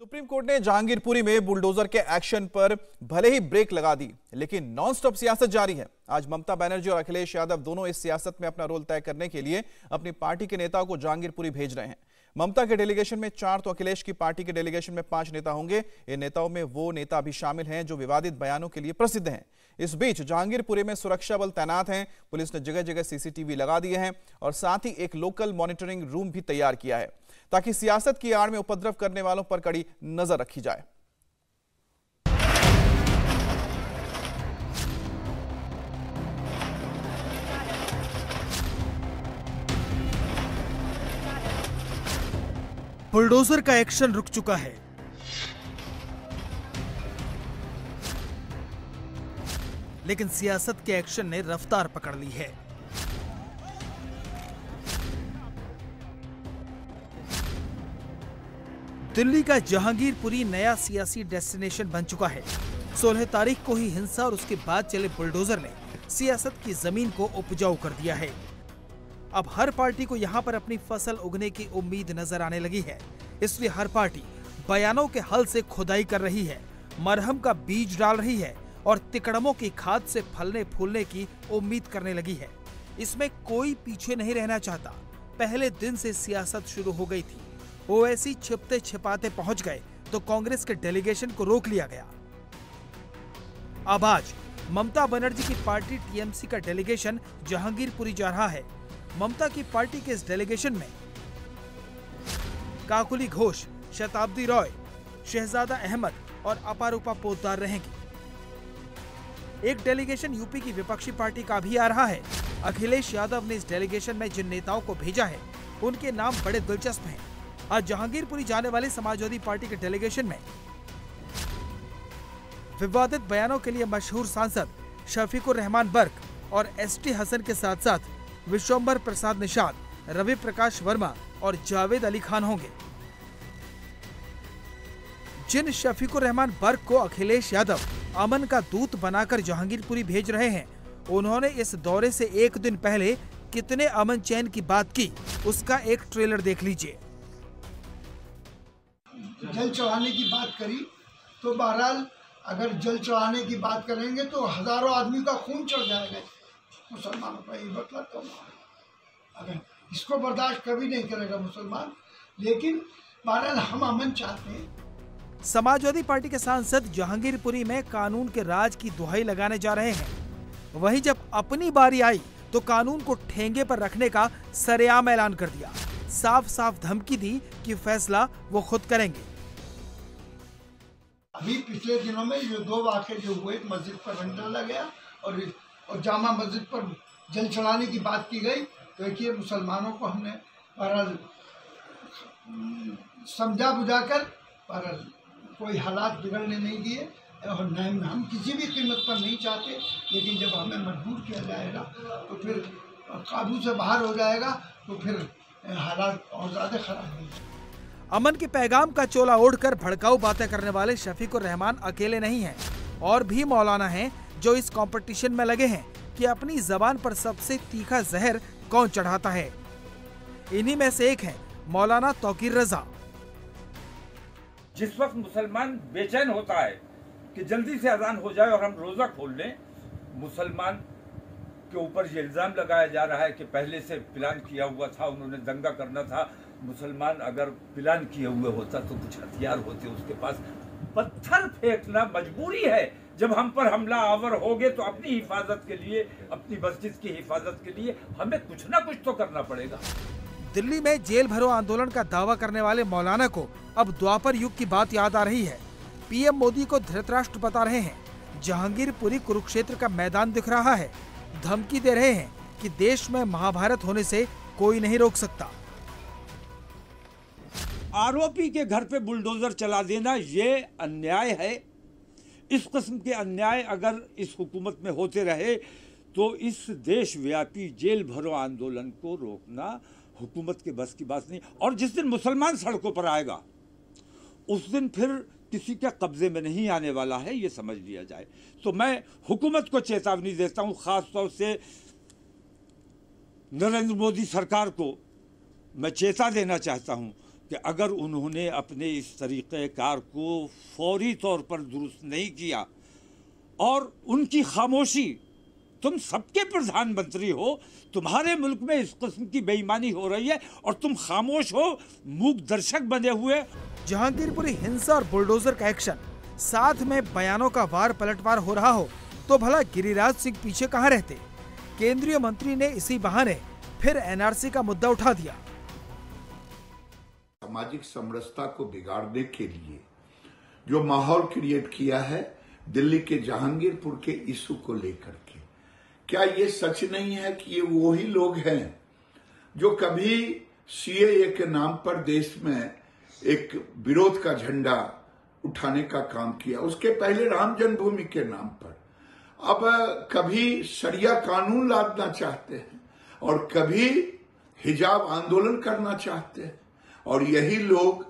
Supreme court ने जहांगीरपुरी में bulldozer के एक्शन पर भले ही ब्रेक लगा दी, लेकिन नॉन स्टॉप सियासत जारी है। आज ममता बनर्जी और अखिलेश यादव दोनों इस सियासत में अपना रोल तय करने के लिए अपनी पार्टी के नेताओं को जहांगीरपुरी भेज रहे हैं। ममता के डेलीगेशन में 4 तो अखिलेश की पार्टी के डेलीगेशन में 5 नेता होंगे। इन नेताओं में वो नेता भी शामिल हैं जो विवादित बयानों के लिए प्रसिद्ध हैं। इस बीच जहांगीरपुरी में सुरक्षा बल तैनात हैं। पुलिस ने जगह जगह सीसीटीवी लगा दिए हैं और साथ ही एक लोकल मॉनिटरिंग रूम भी तैयार किया है ताकि सियासत की आड़ में उपद्रव करने वालों पर कड़ी नजर रखी जाए। बुलडोजर का एक्शन रुक चुका है। लेकिन सियासत के एक्शन ने रफ्तार पकड़ ली है। दिल्ली का जहांगीरपुरी नया सियासी डेस्टिनेशन बन चुका है। 16 तारीख को ही हिंसा और उसके बाद चले बुलडोजर ने सियासत की जमीन को उपजाऊ कर दिया है। अब हर पार्टी को यहां पर अपनी फसल उगने की उम्मीद नजर आने लगी है। इसलिए हर पार्टी बयानों के हल से खुदाई कर रही है, मरहम का बीज डाल रही है और तिकड़मों की खाद से फलने फूलने की उम्मीद करने लगी है। इसमें कोई पीछे नहीं रहना चाहता। पहले दिन से सियासत शुरू हो गई थी। ओवैसी छिपते छिपाते पहुंच गए तो कांग्रेस के डेलीगेशन को रोक लिया गया। अब आज ममता बनर्जी की पार्टी टीएमसी का डेलीगेशन जहांगीरपुरी जा रहा है। ममता की पार्टी के इस डेलीगेशन में काकुली घोष, शताब्दी रॉय, शहजादा अहमद और अपारूपा पोद्दार रहेंगी। एक डेलीगेशन यूपी की विपक्षी पार्टी का भी आ रहा है। अखिलेश यादव ने इस डेलीगेशन में जिन नेताओं को भेजा है उनके नाम बड़े दिलचस्प हैं। आज जहांगीरपुरी जाने वाली समाजवादी पार्टी के डेलीगेशन में विवादित बयानों के लिए मशहूर सांसद शफीकुर रहमान बर्क और एसटी हसन के साथ साथ विश्वंभर प्रसाद निषाद, रवि प्रकाश वर्मा और जावेद अली खान होंगे। जिन शफीकुर रहमान बर्क को अखिलेश यादव अमन का दूत बनाकर जहांगीरपुरी भेज रहे हैं, उन्होंने इस दौरे से एक दिन पहले कितने अमन चैन की बात की, उसका एक ट्रेलर देख लीजिए। जल चढ़ाने की बात करी तो बहरहाल अगर जल चढ़ाने की बात करेंगे तो हजारों आदमी का खून चढ़ जाएगा मुसलमानों का। ये मतलब तो अगर इसको बर्दाश्त कभी नहीं करेगा मुसलमान। लेकिन बहरहाल हम अमन चाहते हैं। समाजवादी पार्टी के सांसद जहांगीरपुरी में कानून के राज की दुहाई लगाने जा रहे हैं। वहीं जब अपनी बारी आई तो कानून को ठेंगे पर रखने का सरेआम ऐलान कर दिया। साफ साफ धमकी दी कि फैसला वो खुद करेंगे। अभी पिछले दिनों में ये 2 वाक़े जो हुए, मस्जिद पर रंग डाला गया और जामा मस्जिद पर जल चढ़ाने की बात की गई, तो देखिए मुसलमानों को हमने बहरहाल समझा बुझाकर बहरहाल कोई हालात बिगड़ने नहीं दिए और न हम किसी भी कीमत पर नहीं चाहते। लेकिन जब हमें मजबूर किया जाएगा तो फिर काबू से बाहर हो जाएगा, तो फिर हालात और ज़्यादा खराब होंगे। अमन के पैगाम का चोला ओढ़कर भड़काऊ बातें करने वाले शफीकुर रहमान अकेले नहीं हैं, और भी मौलाना हैं जो इस कंपटीशन में लगे हैं कि अपनी जबान पर सबसे तीखा जहर कौन चढ़ाता है। इन्हीं में से एक है मौलाना तौकीर रजा। जिस वक्त मुसलमान बेचैन होता है कि जल्दी से अजान हो जाए और हम रोजा खोल लें, मुसलमान के ऊपर ये इल्जाम लगाया जा रहा है कि पहले से प्लान किया हुआ था, उन्होंने दंगा करना था। मुसलमान अगर प्लान किए हुए होता तो कुछ हथियार होते उसके पास। पत्थर फेंकना मजबूरी है। जब हम पर हमला आवर होगे तो अपनी हिफाजत के लिए, अपनी मस्जिद की हिफाजत के लिए हमें कुछ ना कुछ तो करना पड़ेगा। दिल्ली में जेल भरो आंदोलन का दावा करने वाले मौलाना को अब द्वापर युग की बात याद आ रही है। पीएम मोदी को धृतराष्ट्र बता रहे हैं। जहांगीरपुरी कुरुक्षेत्र का मैदान दिख रहा है। धमकी दे रहे हैं कि देश में महाभारत होने से कोई नहीं रोक सकता। आरोपी के घर पे बुलडोजर चला देना ये अन्याय है। इस किस्म के अन्याय अगर इस हुकूमत में होते रहे तो इस देशव्यापी जेल भरो आंदोलन को रोकना हुकूमत के बस की बात नहीं। और जिस दिन मुसलमान सड़कों पर आएगा उस दिन फिर किसी के कब्जे में नहीं आने वाला है, ये समझ लिया जाए। तो मैं हुकूमत को चेतावनी देता हूँ, खास तौर से नरेंद्र मोदी सरकार को मैं चेता देना चाहता हूँ कि अगर उन्होंने अपने इस तरीक़ेकार को फौरी तौर पर दुरुस्त नहीं किया और उनकी खामोशी, तुम सबके प्रधानमंत्री हो, तुम्हारे मुल्क में इस किस्म की बेईमानी हो रही है और तुम खामोश हो, मूक दर्शक बने हुए। जहांगीरपुरी हिंसा और बुलडोजर का एक्शन, साथ में बयानों का वार पलटवार हो रहा हो तो भला गिरिराज सिंह पीछे कहाँ रहते। केंद्रीय मंत्री ने इसी बहाने फिर एनआरसी का मुद्दा उठा दिया। सामाजिक समरसता को बिगाड़ने के लिए जो माहौल क्रिएट किया है दिल्ली के जहांगीरपुर के इशू को लेकर के, क्या ये सच नहीं है कि ये वही लोग हैं जो कभी सीएए के नाम पर देश में एक विरोध का झंडा उठाने का काम किया, उसके पहले राम जन्मभूमि के नाम पर, अब कभी शरिया कानून लादना चाहते हैं और कभी हिजाब आंदोलन करना चाहते हैं, और यही लोग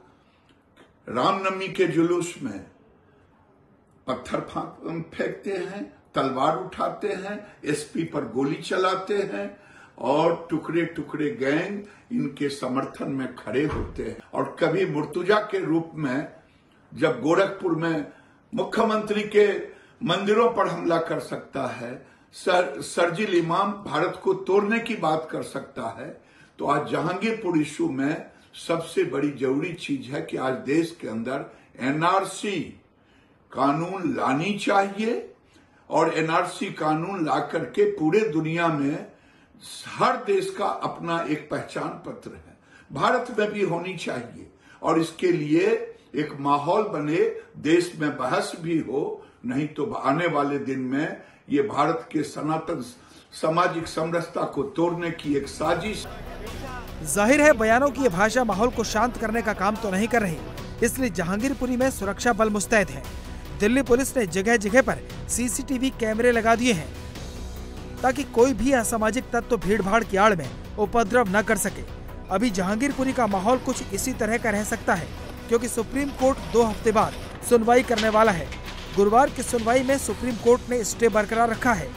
रामनवमी के जुलूस में पत्थर फेंकते हैं, तलवार उठाते हैं, एसपी पर गोली चलाते हैं और टुकड़े टुकड़े गैंग इनके समर्थन में खड़े होते हैं। और कभी मुर्तुजा के रूप में जब गोरखपुर में मुख्यमंत्री के मंदिरों पर हमला कर सकता है, शर्जील इमाम भारत को तोड़ने की बात कर सकता है, तो आज जहांगीरपुर इशू में सबसे बड़ी जरूरी चीज है कि आज देश के अंदर एनआरसी कानून लानी चाहिए और एनआरसी कानून ला करके पूरे दुनिया में हर देश का अपना एक पहचान पत्र है, भारत में भी होनी चाहिए और इसके लिए एक माहौल बने, देश में बहस भी हो, नहीं तो आने वाले दिन में ये भारत के सनातन सामाजिक समरसता को तोड़ने की एक साजिश। जाहिर है बयानों की ये भाषा माहौल को शांत करने का काम तो नहीं कर रही, इसलिए जहांगीरपुरी में सुरक्षा बल मुस्तैद है। दिल्ली पुलिस ने जगह जगह पर सीसीटीवी कैमरे लगा दिए हैं ताकि कोई भी असामाजिक तत्व भीड़ भाड़ की आड़ में उपद्रव न कर सके। अभी जहांगीरपुरी का माहौल कुछ इसी तरह का रह सकता है क्योंकि सुप्रीम कोर्ट 2 हफ्ते बाद सुनवाई करने वाला है। गुरुवार की सुनवाई में सुप्रीम कोर्ट ने स्टे बरकरार रखा है।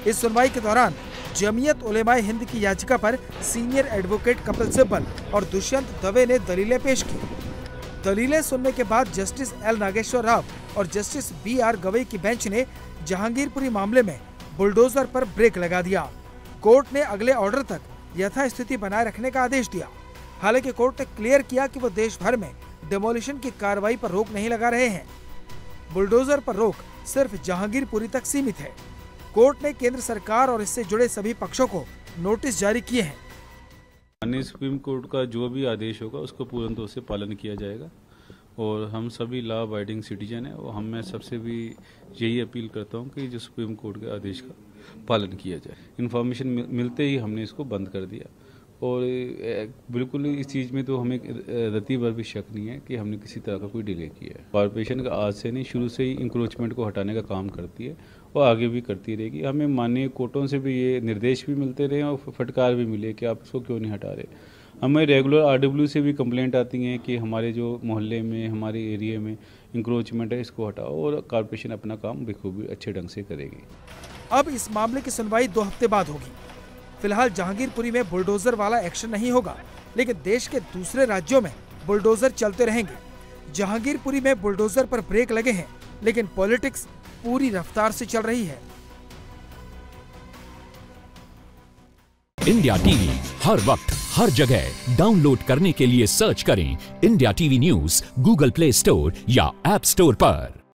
इस सुनवाई के दौरान जमीयत उलेमाए हिंद की याचिका पर सीनियर एडवोकेट कपिल सिब्बल और दुष्यंत दवे ने दलीलें पेश की। दलीलें सुनने के बाद जस्टिस एल नागेश्वर राव और जस्टिस BR गवई की बेंच ने जहांगीरपुरी मामले में बुलडोजर पर ब्रेक लगा दिया। कोर्ट ने अगले ऑर्डर तक यथास्थिति बनाए रखने का आदेश दिया। हालांकि कोर्ट ने क्लियर किया कि वो देश भर में डेमोलिशन की कार्रवाई पर रोक नहीं लगा रहे हैं। बुलडोजर पर रोक सिर्फ जहांगीरपुरी तक सीमित है। कोर्ट ने केंद्र सरकार और इससे जुड़े सभी पक्षों को नोटिस जारी किए हैं। माननीय सुप्रीम कोर्ट का जो भी आदेश होगा उसको पूर्ण तौर से पालन किया जाएगा और हम सभी लॉ अबाइडिंग सिटीजन हैं और मैं सबसे भी यही अपील करता हूं कि जो सुप्रीम कोर्ट के आदेश का पालन किया जाए। इन्फॉर्मेशन मिलते ही हमने इसको बंद कर दिया और बिल्कुल इस चीज़ में तो हमें रत्ती भर भी शक नहीं है कि हमने किसी तरह का कोई डिले किया है। कॉर्पोरेशन का आज से नहीं शुरू से ही इंक्रोचमेंट को हटाने का काम करती है और आगे भी करती रहेगी। हमें माननीय कोर्टों से भी ये निर्देश भी मिलते रहे और फटकार भी मिले कि आप इसको क्यों नहीं हटा रहे। हमें रेगुलर RW से भी कंप्लेंट आती हैं कि हमारे जो मोहल्ले में हमारे एरिया में इंक्रोचमेंट है इसको हटाओ और कॉर्पोरेशन अपना काम बखूबी अच्छे ढंग से करेगी। अब इस मामले की सुनवाई 2 हफ्ते बाद होगी। फिलहाल जहांगीरपुरी में बुलडोजर वाला एक्शन नहीं होगा, लेकिन देश के दूसरे राज्यों में बुलडोजर चलते रहेंगे। जहांगीरपुरी में बुलडोजर पर ब्रेक लगे हैं, लेकिन पॉलिटिक्स पूरी रफ्तार से चल रही है। इंडिया टीवी हर वक्त हर जगह डाउनलोड करने के लिए सर्च करें India TV news Google play store या ऐप स्टोर पर।